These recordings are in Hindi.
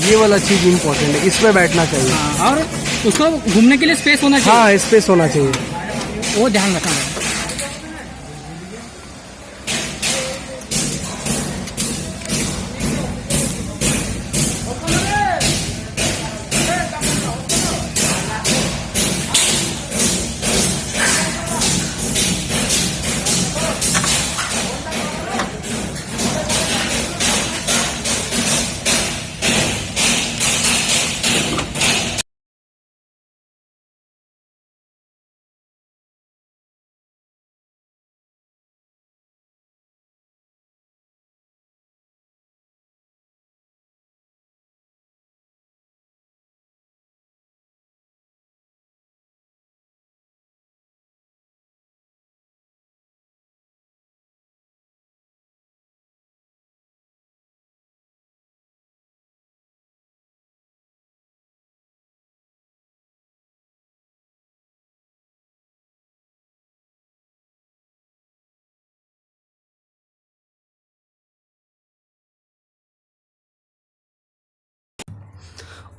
ये वाला चीज़ इम्पोर्टेंट है, इस पर बैठना चाहिए। हाँ, और उसको घूमने के लिए स्पेस होना चाहिए। हाँ, स्पेस होना चाहिए। वो ध्यान रखना है।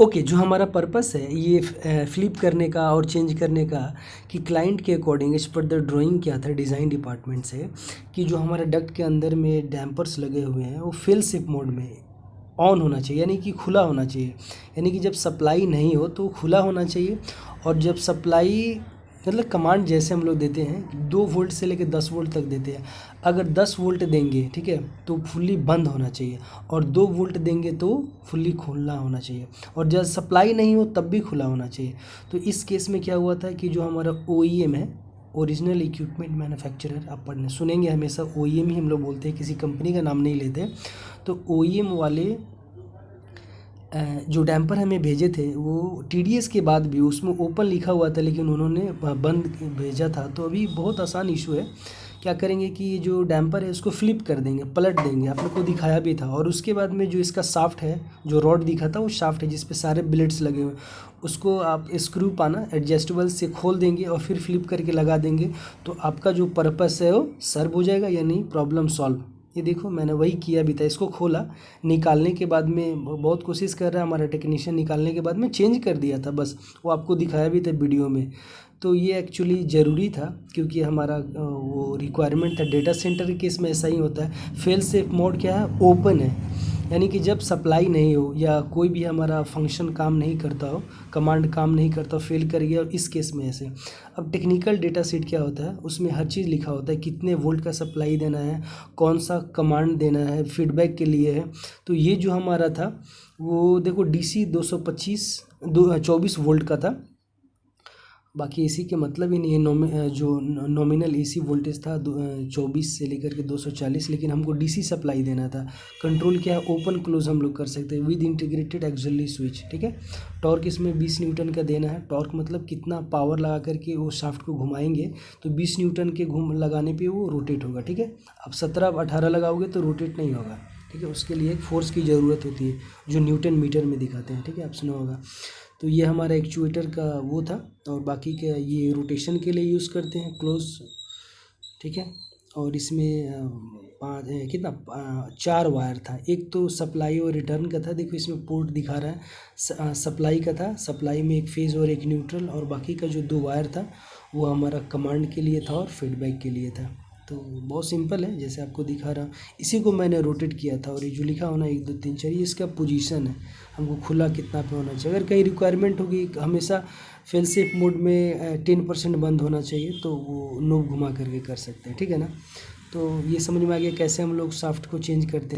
ओके, जो हमारा पर्पस है ये फ्लिप करने का और चेंज करने का, कि क्लाइंट के according as per the drawing क्या था डिज़ाइन डिपार्टमेंट से, कि जो हमारे डक्ट के अंदर में डैम्पर्स लगे हुए हैं वो फेल सेफ मोड में ऑन होना चाहिए, यानी कि खुला होना चाहिए। यानी कि जब सप्लाई नहीं हो तो खुला होना चाहिए, और जब सप्लाई मतलब कमांड जैसे हम लोग देते हैं 2 वोल्ट से लेकर 10 वोल्ट तक देते हैं। अगर 10 वोल्ट देंगे, ठीक है, तो फुल्ली बंद होना चाहिए, और 2 वोल्ट देंगे तो फुल्ली खुला होना चाहिए, और जब सप्लाई नहीं हो तब भी खुला होना चाहिए। तो इस केस में क्या हुआ था कि जो हमारा OEM है, ओरिजिनल इक्विपमेंट मैन्युफैक्चरर, आप पढ़ने सुनेंगे हमेशा OEM ही हम लोग बोलते हैं, किसी कंपनी का नाम नहीं लेते। तो OEM वाले जो डैम्पर हमें भेजे थे वो TDS के बाद भी उसमें ओपन लिखा हुआ था, लेकिन उन्होंने बंद भेजा था। तो अभी बहुत आसान इशू है, क्या करेंगे कि ये जो डैम्पर है उसको फ्लिप कर देंगे, पलट देंगे। आप लोग को दिखाया भी था। और उसके बाद में जो इसका शाफ्ट है, जो रॉड दिखा था वो शाफ्ट है जिस पे सारे ब्लेड्स लगे हुए, उसको आप स्क्रू पाना एडजस्टेबल से खोल देंगे और फिर फ्लिप करके लगा देंगे। तो आपका जो पर्पस है वो सर्व हो जाएगा, यानी प्रॉब्लम सॉल्व। ये देखो मैंने वही किया भी था, इसको खोला, निकालने के बाद में बहुत कोशिश कर रहा है हमारा टेक्नीशियन, निकालने के बाद में चेंज कर दिया था बस, वो आपको दिखाया भी था वीडियो में। तो ये एक्चुअली ज़रूरी था, क्योंकि हमारा वो रिक्वायरमेंट था। डेटा सेंटर के केस में ऐसा ही होता है। फेल सेफ मोड क्या है, ओपन है, यानी कि जब सप्लाई नहीं हो या कोई भी हमारा फंक्शन काम नहीं करता हो, कमांड काम नहीं करता, फेल कर गया, और इस केस में ऐसे। अब टेक्निकल डेटा शीट क्या होता है, उसमें हर चीज़ लिखा होता है, कितने वोल्ट का सप्लाई देना है, कौन सा कमांड देना है, फीडबैक के लिए है। तो ये जो हमारा था वो देखो DC 24 वोल्ट का था, बाकी एसी के मतलब ही नहीं है। जो नॉमिनल एसी वोल्टेज था 24 से लेकर के 240, लेकिन हमको डीसी सप्लाई देना था। कंट्रोल क्या है, ओपन क्लोज हम लोग कर सकते हैं विद इंटीग्रेटेड एक्सिलरी स्विच, ठीक है। टॉर्क इसमें 20 न्यूटन का देना है। टॉर्क मतलब कितना पावर लगा करके वो शाफ्ट को घुमाएंगे, तो 20 न्यूटन के लगाने पर वो रोटेट होगा, ठीक है। अब 17-18 लगाओगे तो रोटेट नहीं होगा, ठीक है। उसके लिए एक फोर्स की ज़रूरत होती है जो न्यूटन मीटर में दिखाते हैं, ठीक है, आप सुना होगा। तो ये हमारा एक्चुएटर का वो था, और बाकी का ये रोटेशन के लिए यूज़ करते हैं क्लोज, ठीक है। और इसमें 4 वायर था। एक तो सप्लाई और रिटर्न का था, देखो इसमें पोर्ट दिखा रहा है, सप्लाई का था। सप्लाई में एक फेज़ और एक न्यूट्रल, और बाकी का जो 2 वायर था वो हमारा कमांड के लिए था और फीडबैक के लिए था। तो बहुत सिंपल है, जैसे आपको दिखा रहा हूँ। इसी को मैंने रोटेट किया था, और ये जो लिखा होना 1 2 3 4 ये इसका पोजीशन है, हमको खुला कितना पे होना चाहिए। अगर कहीं रिक्वायरमेंट होगी हमेशा फेल सेफ मोड में 10% बंद होना चाहिए, तो वो नोब घुमा करके कर सकते हैं, ठीक है ना। तो ये समझ में आ गया कैसे हम लोग शाफ्ट को चेंज करते हैं।